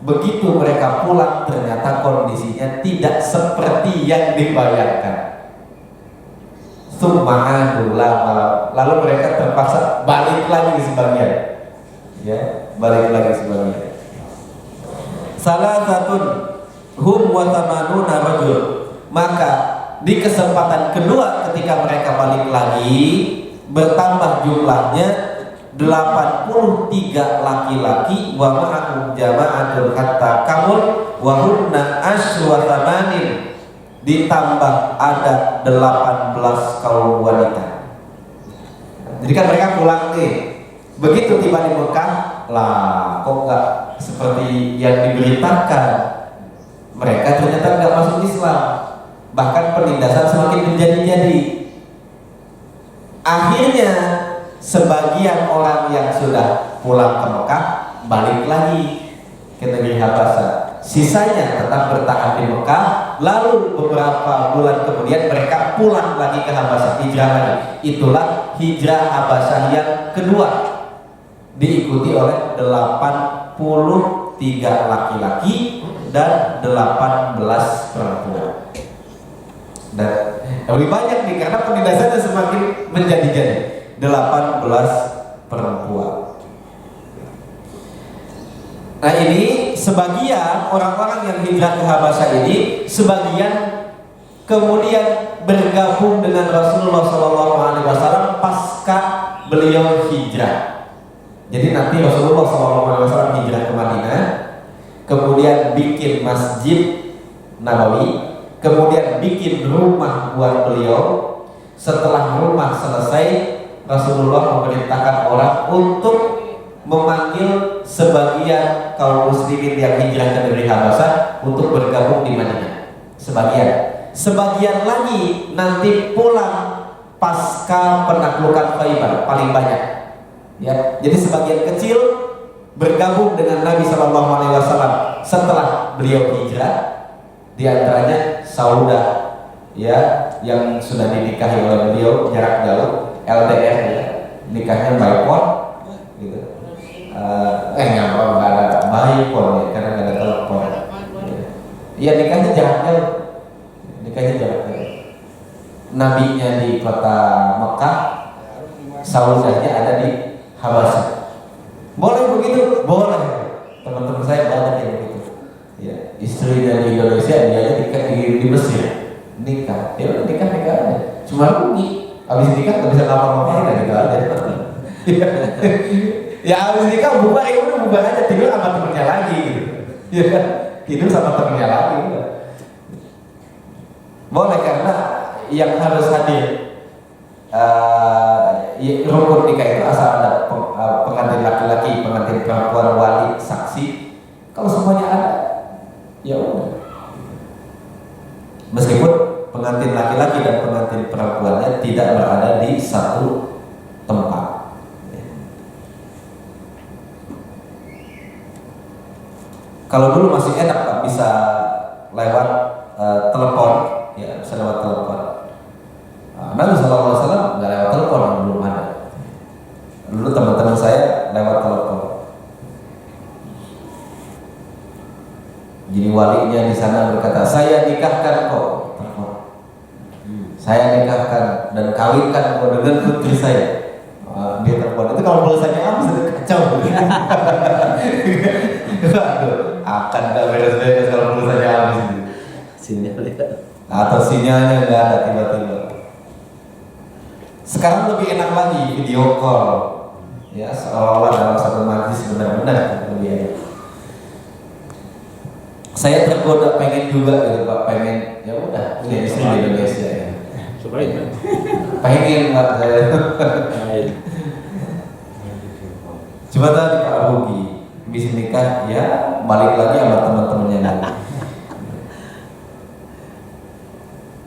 Begitu mereka pulang, ternyata kondisinya tidak seperti yang dibayangkan. Subhanallah. Lalu mereka terpaksa balik lagi sebagian. Ya, balik lagi sebagian. Salah satu hum wa tamanuna rajul. Maka di kesempatan kedua ketika mereka balik lagi, bertambah jumlahnya 83 laki-laki, wa ma'ahum jama'atun hatta kamul wa hunna aswa tamanin, ditambah ada 18 kaum wanita. Jadi kan mereka pulang nih, begitu tiba di Mekah, lah kok nggak seperti yang diberitakan. Mereka ternyata nggak masuk Islam, bahkan penindasan semakin menjadi-jadi. Akhirnya sebagian orang yang sudah pulang ke Mekah balik lagi ke negeri Habasyah. Sisanya tetap bertahan di Mekah. Lalu beberapa bulan kemudian mereka pulang lagi ke Habasyah, hijrah lagi. Itulah hijrah Habasyah yang kedua, diikuti oleh 83 laki-laki dan 18 perempuan. Dan lebih banyak nih karena penindasannya semakin menjadi-jadi. 18 perempuan. Nah ini sebagian orang-orang yang hijrah ke Habasyah ini, sebagian kemudian bergabung dengan Rasulullah SAW pasca beliau hijrah. Jadi nanti Rasulullah SAW hijrah ke Madinah, kemudian bikin Masjid Nabawi, kemudian bikin rumah buat beliau. Setelah rumah selesai, Rasulullah memerintahkan orang untuk memanggil sebagian kaum muslimin yang hijrah ke negeri Habasyah untuk bergabung di Madinah. Sebagian lagi nanti pulang pasca penaklukan Khaybar paling banyak. Ya, jadi sebagian kecil bergabung dengan Nabi SAW setelah beliau hijrah. Di antaranya Saudah, ya, yang sudah dinikahi oleh beliau jarak jauh. LDR ya, nikahnya by phone gitu. Nggak ada by phone ya, karena nggak ada telepon. Iya, nikahnya jarak jauh. Nabinya di kota Mekah, Saudahnya ada di Habasyah. Boleh begitu? Boleh. Teman-teman saya banyak yang begitu. Ya, istrinya di Indonesia, dia nikah di Mesir. Nikah, dia udah nikah aja. Cuma rugi. Habis nikah nggak bisa ngapa-ngapain gitu aja. Ya habis nikah bubar, ya udah bubar aja, tidur sama temennya lagi gitu. Ya, tidur sama temennya lagi. Boleh, karena yang harus hadir rukun nikah itu asal ada pengantin laki-laki, pengantin perempuan, wali, saksi. Kalau semuanya ada, ya udah. Meskipun pengantin laki-laki dan pengantin perempuannya tidak berada di satu tempat. Kalau dulu masih enak Pak, bisa lewat telepon, ya bisa lewat telepon. Nabi SAW nggak lewat telepon, belum ada. Dulu teman-teman saya lewat telepon. Jadi walinya di sana berkata, saya nikahkan kok, saya nikahkan dan kawinkan kau dengan putri saya. Dia telepon. Itu kalau pulsanya habis itu kacau. Aduh, akan gak beres-beres kalau pulsanya habis itu. Sinyal ya. Atau sinyalnya nggak ada tiba-tiba. Sekarang lebih enak lagi video call, ya seolah-olah dalam satu majlis benar-benar lebih enak. Saya tergoda pengen juga gitu Pak, pengen ya udah jadi istri di Indonesia ya. Supaya Pengen Pak saya. Coba tadi Pak Rugi bisa nikah ya balik lagi sama teman-temannya nanti.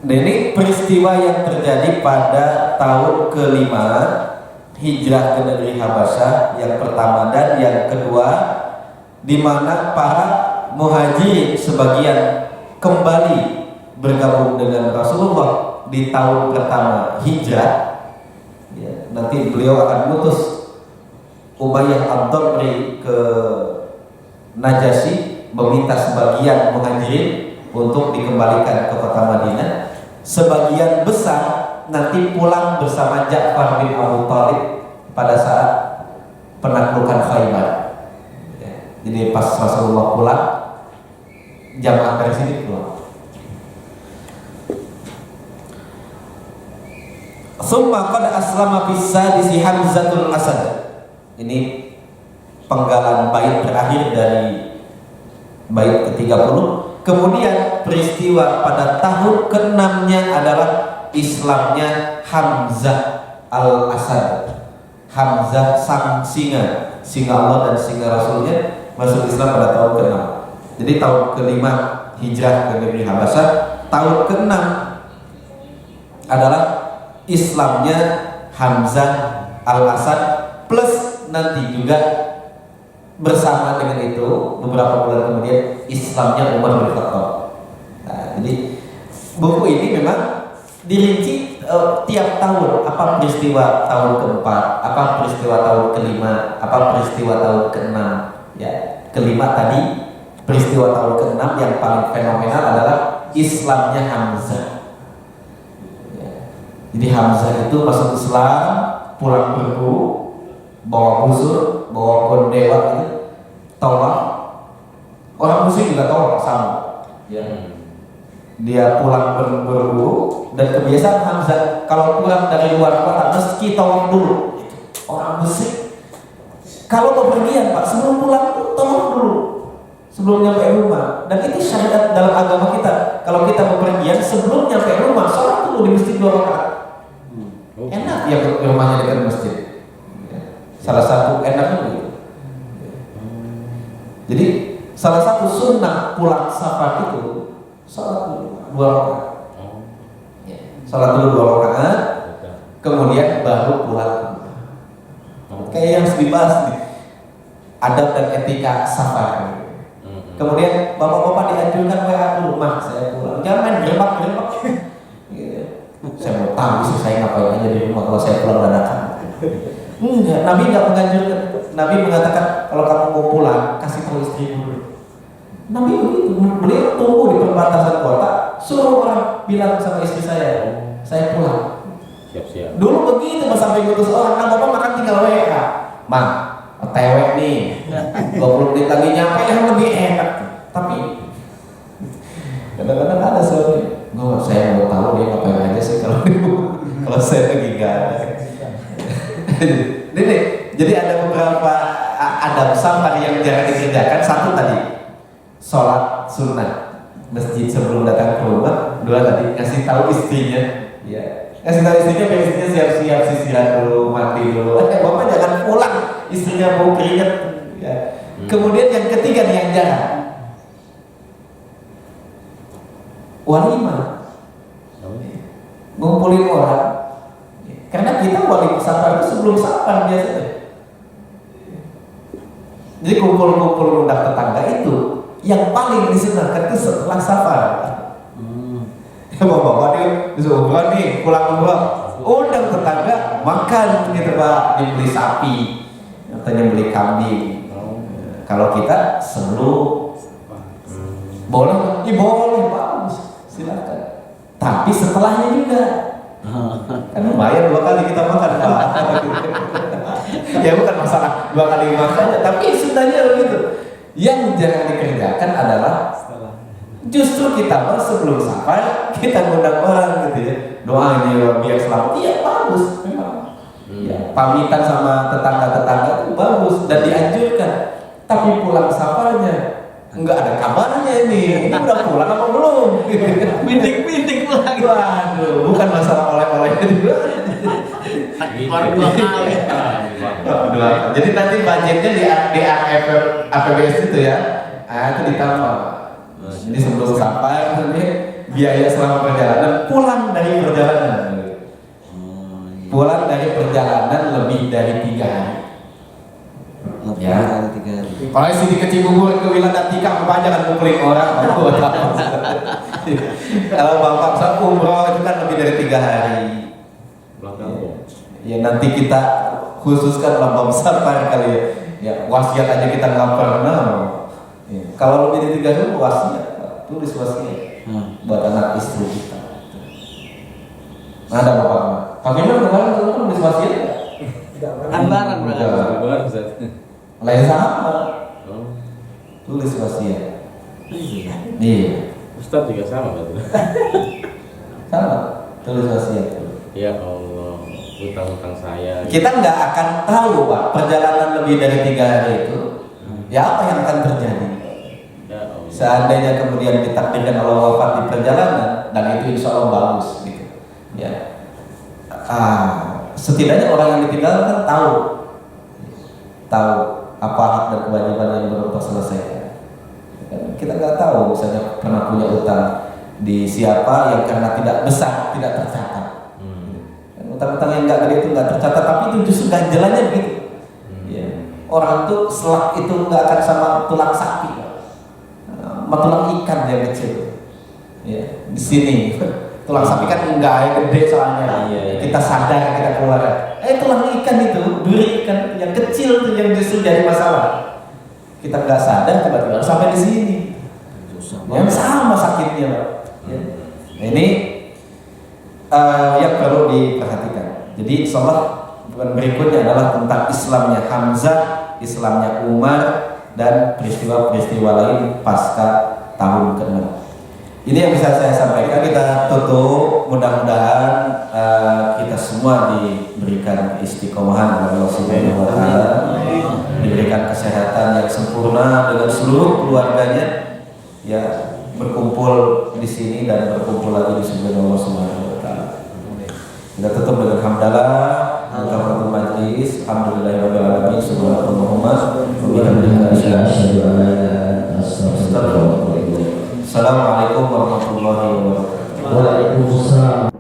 Dan ini peristiwa yang terjadi pada tahun ke-5 hijrah ke negeri Habasyah yang pertama dan yang kedua, di mana para muhajirin sebagian kembali bergabung dengan Rasulullah di tahun pertama hijrah. Ya, nanti beliau akan mengutus Umayyah ad-Damri ke Najasyi meminta sebagian muhajirin untuk dikembalikan ke kota Madinah. Sebagian besar nanti pulang bersama Ja'far bin Abu Thalib pada saat penaklukan Khaybar. Ya, jadi pas Rasulullah pulang, jamaah dari sini pulang. Summa qad aslama fi sadisi Hamzatul Asad. Ini penggalan bait terakhir dari bait ke-30. Kemudian peristiwa pada tahun ke-6-nya adalah Islamnya Hamzah al-Asad. Hamzah sang singa Allah dan singa Rasulnya masuk Islam pada tahun ke-6. Jadi tahun ke-5 hijrah ke negeri Habasyah, tahun ke-6 adalah Islamnya Hamzah al-Asad, plus nanti juga bersama dengan itu beberapa bulan kemudian Islamnya Umar bin Khattab. Nah, jadi buku ini memang dirinci tiap tahun, apa peristiwa tahun keempat, apa peristiwa tahun kelima, apa peristiwa tahun keenam. Ya, kelima tadi peristiwa tahun keenam yang paling fenomenal adalah Islamnya Hamzah. Ya. Jadi Hamzah itu masuk Islam, pulang berburu, bawa busur, bawa gondewa gitu, tolak. Orang muslim juga tolak sama. Ya. Dia pulang berburu dan kebiasaan Hamzah kalau pulang dari luar kota meski tawaf dulu. Orang muslim kalau bepergian Pak sebelum pulang tawaf dulu sebelum nyampe rumah, dan itu syariat dalam agama kita. Kalau kita bepergian sebelum nyampe rumah sholat dulu di masjid 2 rakaat. Enak ya rumahnya dekat masjid. Salah satu enaknya begitu. Jadi salah satu sunnah pulang safar itu sholat dulu 2 rakaat. Sholat dulu 2 rakaat, kemudian baru pulang. Kayak yang harus dibahas nih, adab dan etika safar. Kemudian bapak-bapak dianjurkan WA dulu, mah saya pulang, jangan main gerbak-gerbak. Saya mau tahu sih saya ngapain aja di rumah kalau saya pulang dadakan. Enggak, Nabi enggak menganjurkan. Nabi mengatakan kalau kamu mau pulang kasih tahu istri dulu. Nabi begitu, beliau tunggu di perbatasan kota, suruh orang bilang sama istri saya pulang. Siap-siap. Dulu begitu pas sampai ngutus orang, nah bapak makan tinggal WA. Mang, OTW nih, 20 menit lagi nyampe yang lebih enak. Tapi kadang-kadang ada suami, saya mau tahu dia ngapain aja sih kalau saya lagi nggak ada. Jadi ada beberapa adab safar yang jarang dikerjakan. Satu tadi sholat sunnah masjid sebelum datang ke rumah. 2 tadi kasih tahu istrinya, ya kasih tahu istrinya biar istrinya siap-siap sisiran dulu, mandi dulu. Bapak jangan pulang istrinya mau keringet. Ya. Kemudian yang ketiga nih yang jarang, walimah, ngumpulin orang. Karena kita wali safar itu sebelum safar biasanya. Jadi kumpul-kumpul undang tetangga itu yang paling disenangkan itu setelah safar. Bapak-bapak nih disuruh nih pulang dulu, undang tetangga makan gitu Pak, beli sapi, katanya beli kambing. Kalau kita sebelum boleh, boleh bagus, silakan. Tapi setelahnya juga. Kan lumayan 2 kali kita makan Pak. Ya bukan masalah 2 kali makanya, tapi sebenarnya begitu. Yang jangan dikerjakan adalah justru kita sebelum safar kita ngundang orang gitu ya, doa ini biar selamat. Iya bagus memang. Ya, pamitan sama tetangga-tetangga itu bagus dan dianjurkan. Tapi pulang safarnya nggak ada kabarnya ini udah pulang apa belum? Bintik pulang. Waduh, bukan masalah oleh-oleh juga. Baru 2 kali. Jadi nanti budgetnya di APBS itu ya, itu ditambah. Jadi sebelum sampai nanti biaya selama perjalanan, pulang dari perjalanan lebih dari 3 hari. Ya. Kalau sini ke Cibubur ke Wilayah Tika, apa jangan mukulin orang. Kalau bapak saya umroh itu kan lebih dari 3 hari. Ya nanti kita khususkan lambang safar kali ya. Ya wasiat aja kita nggak pernah. Ya. Kalau lebih dari 3 hari wasiat, tulis wasiat buat anak istri kita. Ada bapak mah. Pak Firman kemarin tulis wasiat nggak? Kan barang Lain sama. Tulis wasiat. Iya. Ustadz juga sama kan? Sama. Tulis wasiat. Ya Allah, utang-utang saya. Kita nggak akan tahu Pak perjalanan lebih dari 3 hari itu. Ya apa yang akan terjadi? Ya Allah. Seandainya kemudian ditakdirkan Allah wafat di perjalanan, dan itu insya Allah bagus gitu. Ya. Setidaknya orang yang ditinggalkan tahu apa hak dan kewajiban yang belum terselesaikan. Kita nggak tahu misalnya pernah punya utang di siapa yang karena tidak besar tidak tercatat. Utang-utang yang nggak gede itu nggak tercatat, tapi itu justru ganjelannya begitu. Ya. Orang tuh selak itu nggak akan sama tulang sapi, sama tulang ikan yang kecil. Ya. Di sini tulang sapi kan nggak gede soalnya. Kita sadar kita keluar. Tulang ikan itu, duri ikan yang kecil tuh yang justru jadi masalah. Kita nggak sadar tiba-tiba sampai di sini. Yang sama sakitnya, Pak. Ya. Nah, ini yang perlu diperhatikan. Jadi insyaallah berikutnya adalah tentang Islamnya Hamzah, Islamnya Umar, dan peristiwa-peristiwa lain pasca tahun ke-6. Ini yang bisa saya sampaikan. Kita tutup, mudah-mudahan kita semua diberikan istiqomahan oleh Allah Subhanahu wa taala, diberikan kesehatan yang sempurna dengan seluruh keluarganya, ya berkumpul di sini dan berkumpul lagi di surga Allah Subhanahu wa taala. Kita tutup dengan hamdalah, kafaratul majlis, alhamdulillahirabbil alamin, subhanallahumma wa bihamdika asyhadu an la ilaha illa anta astaghfiruka wa atubu ilaik. Assalamualaikum warahmatullahi wabarakatuh. Waalaikumsalam.